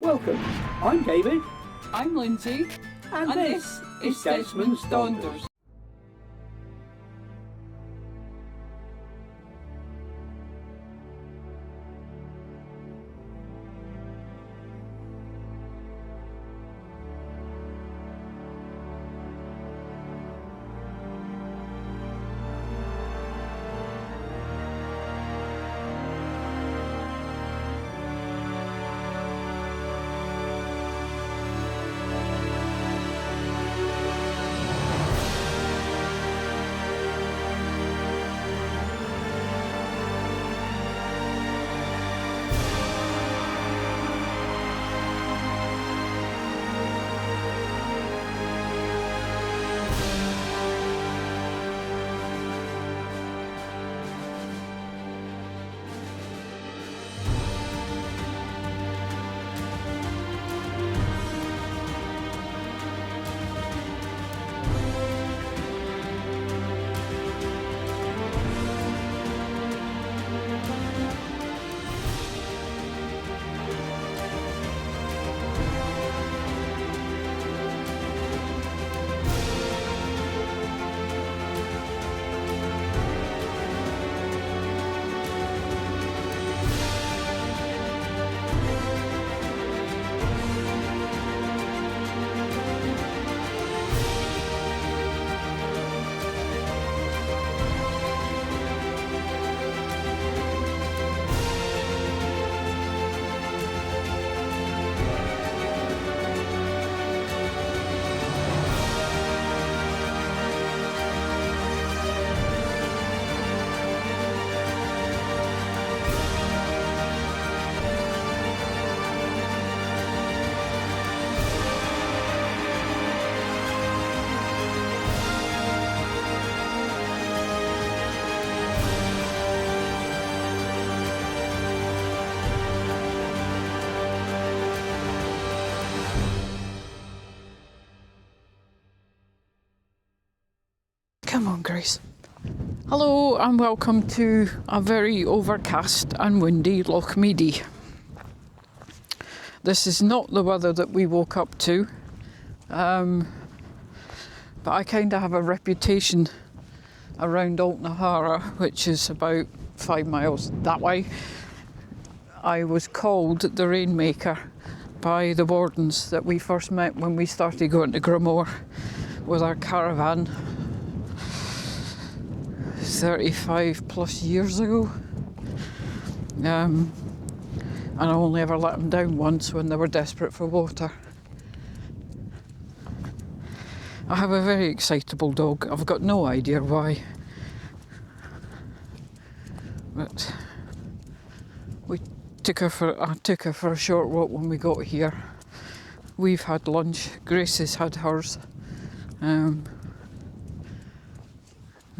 Welcome, I'm David. I'm Lindsay. And this is Desmond's Donders. Come on, Grace. Hello and welcome to a very overcast and windy Loch Moody. This is not the weather that we woke up to, but I kind of have a reputation around Altnahara, which is about 5 miles that way. I was called the Rainmaker by the wardens that we first met when we started going to Gramore with our caravan 35 plus years ago. And I only ever let them down once when they were desperate for water. I have a very excitable dog. I've got no idea why. But I took her for a short walk when we got here. We've had lunch. Grace has had hers.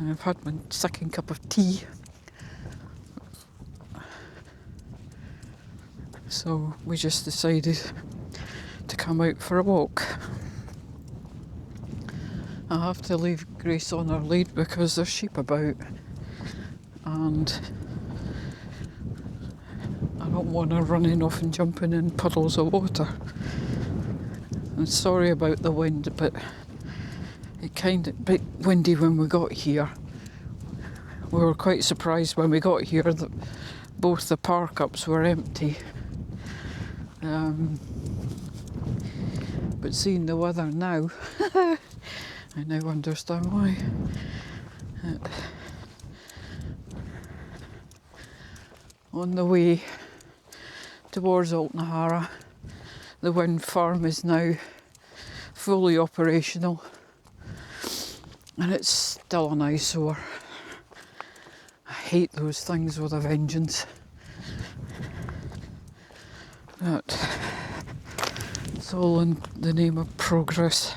I've had my second cup of tea. So we just decided to come out for a walk. I have to leave Grace on her lead because there's sheep about and I don't want her running off and jumping in puddles of water. I'm sorry about the wind, but it kind of bit windy when we got here. We were quite surprised when we got here that both the park ups were empty. But seeing the weather now, I now understand why. On the way towards Altnahara, the wind farm is now fully operational. And it's still an eyesore. I hate those things with a vengeance. But it's all in the name of progress.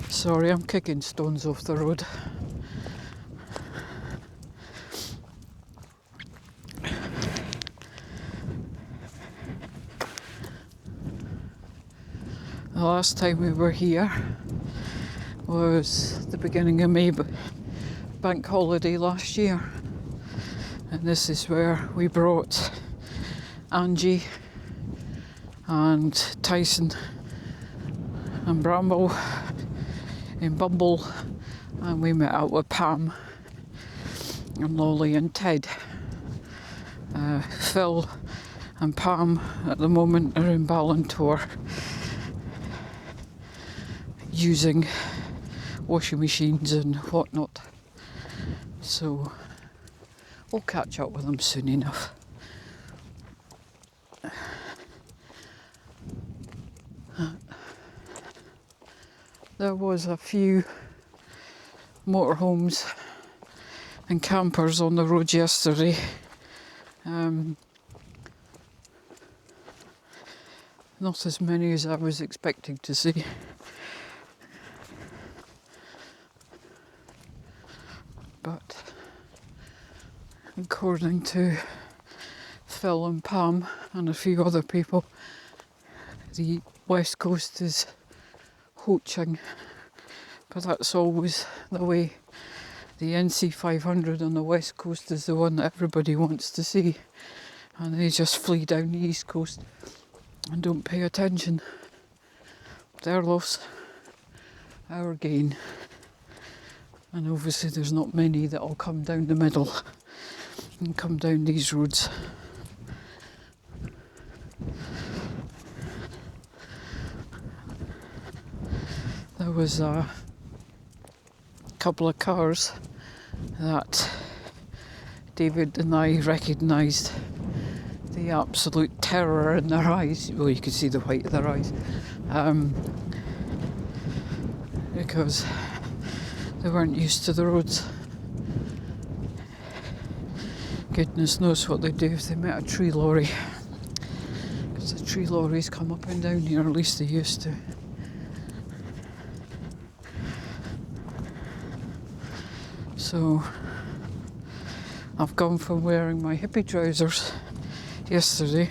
Sorry, I'm kicking stones off the road. The last time we were here was the beginning of May, bank holiday last year. And this is where we brought Angie and Tyson and Bramble in Bumble, and we met up with Pam and Lolly and Ted. Phil and Pam at the moment are in Ballantor using washing machines and whatnot, so we'll catch up with them soon enough. There was a few motorhomes and campers on the road yesterday. Not as many as I was expecting to see. But according to Phil and Pam and a few other people, the West Coast is poaching, but that's always the way. The NC 500 on the West Coast is the one that everybody wants to see, and they just flee down the East Coast and don't pay attention. Their loss, our gain. And obviously there's not many that'll come down the middle and come down these roads. There was a couple of cars that David and I recognised the absolute terror in their eyes. Well, you could see the white of their eyes, because they weren't used to the roads. Goodness knows what they'd do if they met a tree lorry, because the tree lorries come up and down here, at least they used to. So I've gone from wearing my hippie trousers yesterday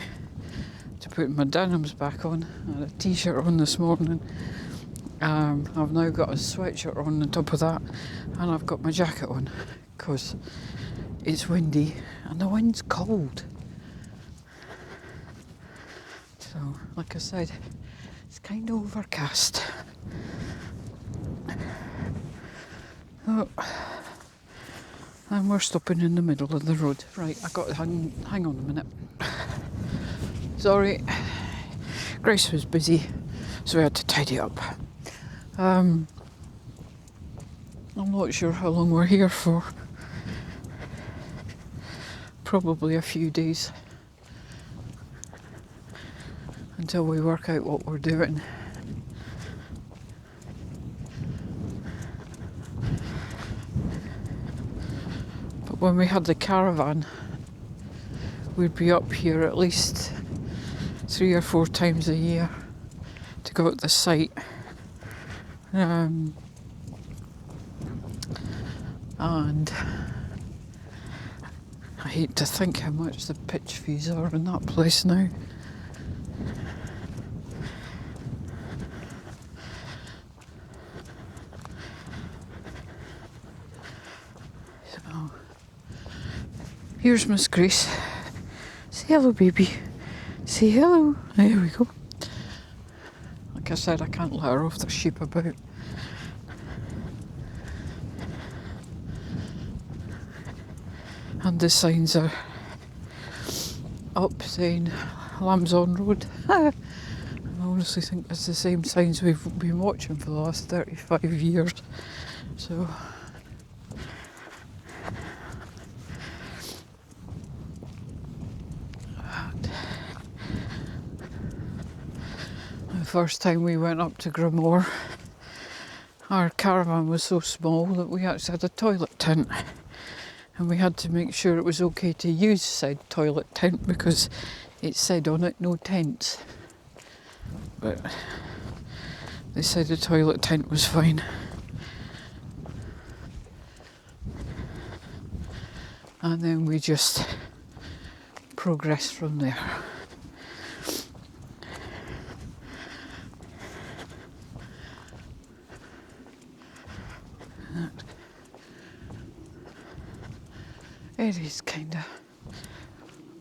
to putting my denims back on. I had a t-shirt on this morning. I've now got a sweatshirt on top of that, and I've got my jacket on because it's windy and the wind's cold. So, like I said, it's kind of overcast. Oh. And we're stopping in the middle of the road. Right, I got to hang on a minute. Sorry, Grace was busy, so we had to tidy up. I'm not sure how long we're here for. Probably a few days until we work out what we're doing. But when we had the caravan, we'd be up here at least 3 or 4 times a year to go at the site. And I hate to think how much the pitch fees are in that place now. So, here's Miss Grace. Say hello, baby. Say hello. There we go. Like I said, I can't let her off the sheep about. And the signs are up saying Lambs on Road. I honestly think it's the same signs we've been watching for the last 35 years. So the first time we went up to Gramore, our caravan was so small that we actually had a toilet tent. And we had to make sure it was okay to use said toilet tent because it said on it, no tents. But they said the toilet tent was fine. And then we just progressed from there. It is kind of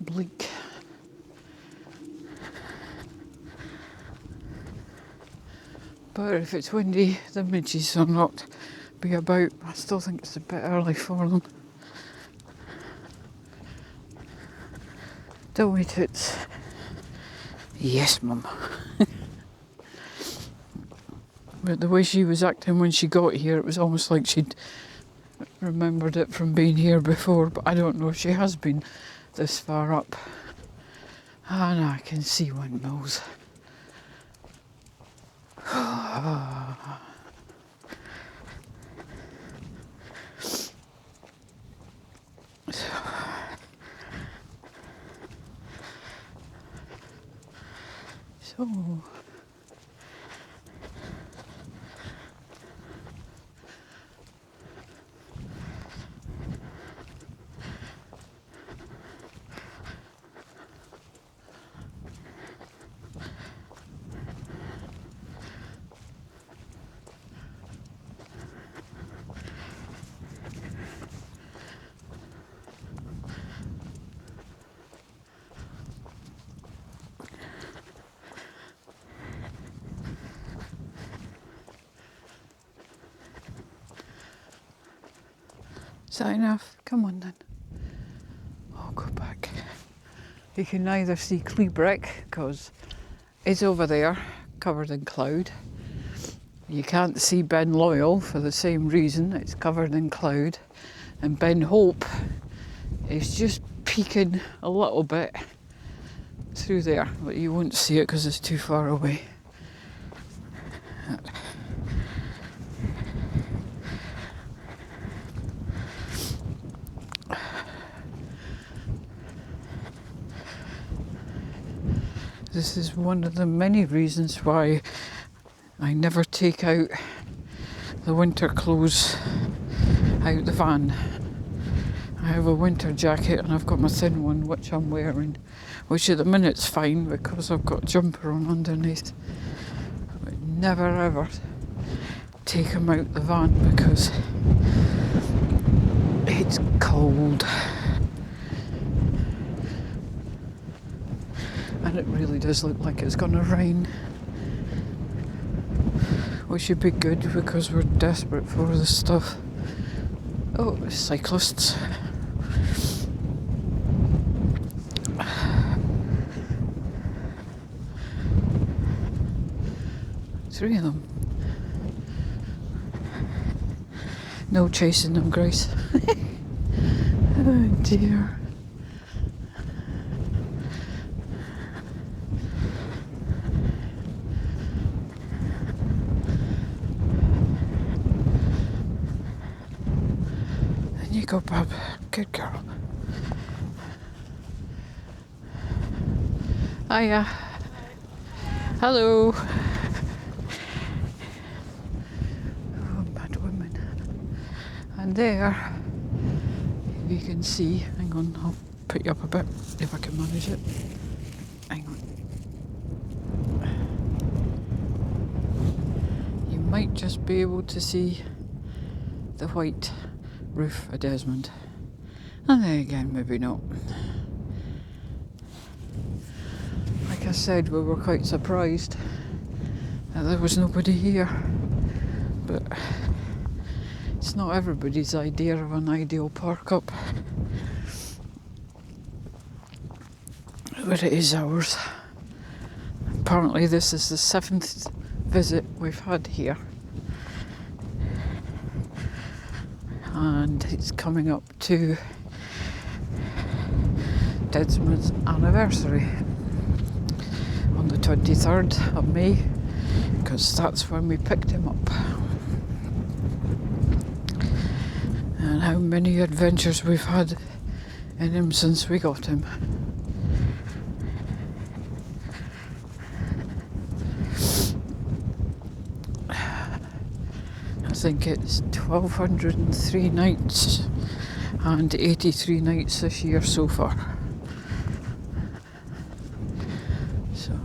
bleak. But if it's windy, the midges will not be about. I still think it's a bit early for them. Don't we, Toots? Yes, Mum. But the way she was acting when she got here, it was almost like she'd remembered it from being here before, but I don't know if she has been this far up. And I can see windmills. So is that enough? Come on then. I'll go back. You can neither see Cleebrick because it's over there, covered in cloud. You can't see Ben Loyal for the same reason, it's covered in cloud. And Ben Hope is just peeking a little bit through there, but you won't see it because it's too far away. This is one of the many reasons why I never take out the winter clothes out the van. I have a winter jacket and I've got my thin one which I'm wearing, which at the minute's fine because I've got a jumper on underneath. But never ever take them out the van because it's cold. And it really does look like it's going to rain. Which should be good because we're desperate for this stuff. Oh, cyclists. Three of them. No chasing them, Grace. Oh dear. Go, Bob. Good girl. Hiya. Hello. Oh, bad woman. And there, if you can see, hang on, I'll put you up a bit if I can manage it. Hang on. You might just be able to see the white roof of Desmond. And then again, maybe not. Like I said, we were quite surprised that there was nobody here. But it's not everybody's idea of an ideal park up. But it is ours. Apparently this is the 7th visit we've had here. And it's coming up to Desmond's anniversary on the 23rd of May, because that's when we picked him up. And how many adventures we've had in him since we got him. I think it's 1,203 nights and 83 nights this year so far. So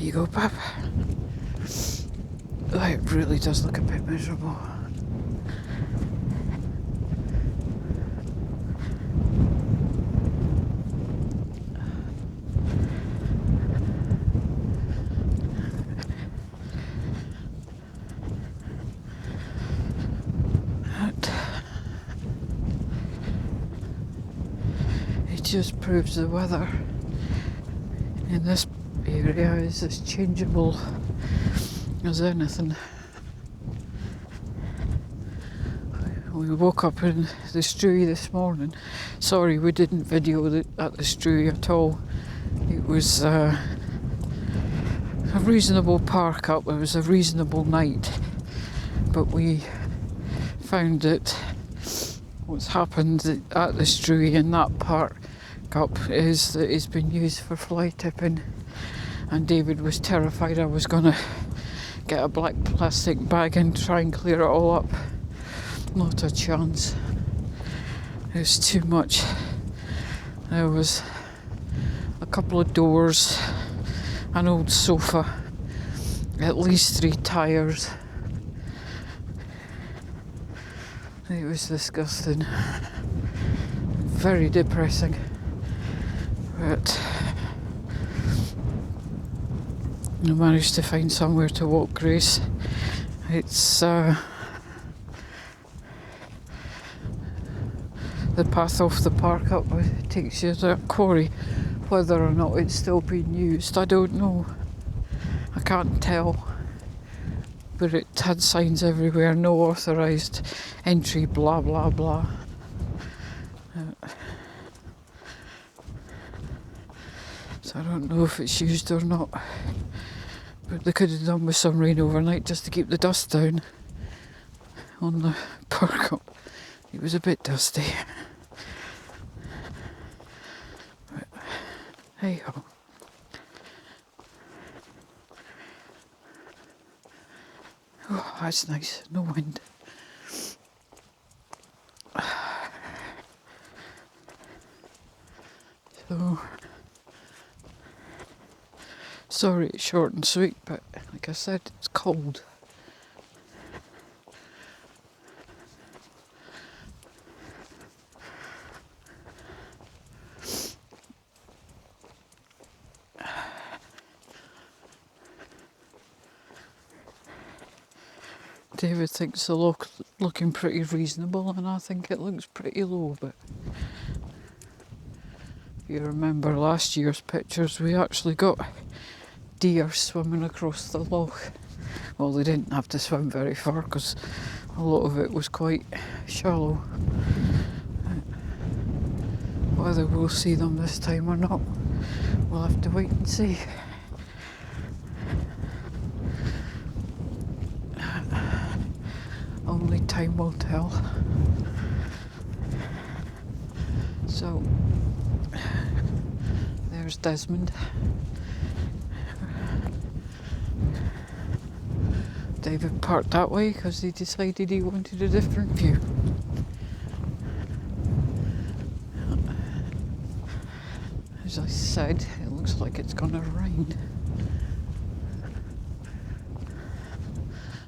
you go, Pap. Oh, it really does look a bit miserable. It just proves the weather in this area is as changeable as anything. We woke up in the Strui this morning. Sorry, we didn't video at the Strui at all. It was a reasonable park up. It was a reasonable night, but we found that what's happened at the Strui in that park up is that it's been used for fly tipping, and David was terrified I was going to get a black plastic bag and try and clear it all up. Not a chance. It was too much. There was a couple of doors, an old sofa, at least 3 tyres. It was disgusting. Very depressing. But I managed to find somewhere to walk, Grace. It's the path off the park up takes you to a quarry. Whether or not it's still being used, I don't know. I can't tell. But it had signs everywhere, no authorised entry, blah blah blah. So I don't know if it's used or not. But they could have done with some rain overnight just to keep the dust down on the park up. It was a bit dusty. But hey ho. Oh, that's nice. No wind. So, sorry it's short and sweet, but like I said, it's cold. David thinks the look looking pretty reasonable, and I think it looks pretty low, but if you remember last year's pictures, we actually got deer swimming across the loch. Well, they didn't have to swim very far because a lot of it was quite shallow. Whether we'll see them this time or not, we'll have to wait and see. Only time will tell. So, there's Desmond. David parked that way because he decided he wanted a different view. As I said, it looks like it's gonna rain.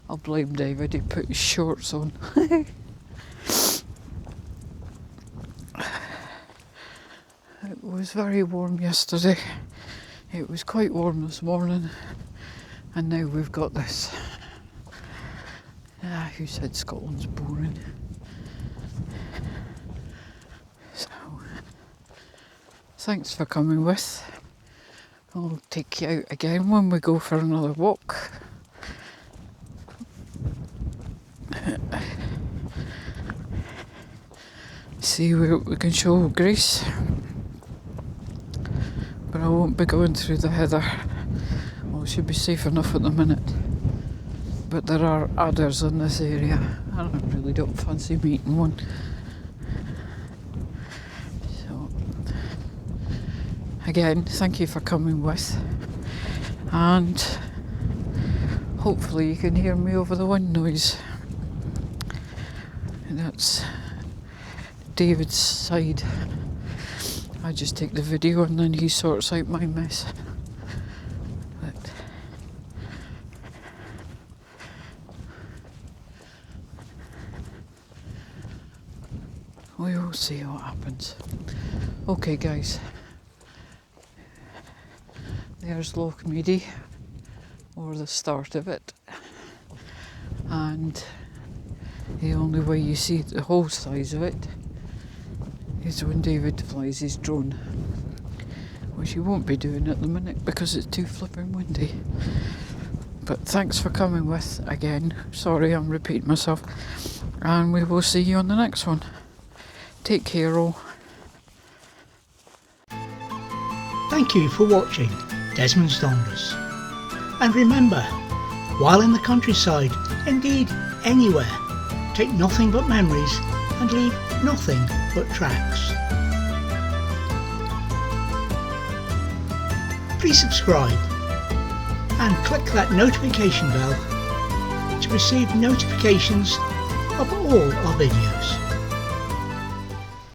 I'll blame David, he put his shorts on. It was very warm yesterday. It was quite warm this morning. And now we've got this. Who said Scotland's boring? So, thanks for coming with. I'll take you out again when we go for another walk. See what we can show Grace, but I won't be going through the heather. Well, it should be safe enough at the minute, but there are adders in this area. I really don't fancy meeting one. So again, thank you for coming with, and hopefully you can hear me over the wind noise. And that's David's side. I just take the video and then he sorts out my mess. But we'll see what happens. Okay guys, there's Loch Moody, or the start of it, and the only way you see the whole size of it is when David flies his drone, which he won't be doing at the minute because it's too flipping windy. But thanks for coming with again. Sorry I'm repeating myself, and we will see you on the next one. Take care all. Thank you for watching Desmond's Donders. And remember, while in the countryside, indeed anywhere, take nothing but memories and leave nothing but tracks. Please subscribe and click that notification bell to receive notifications of all our videos.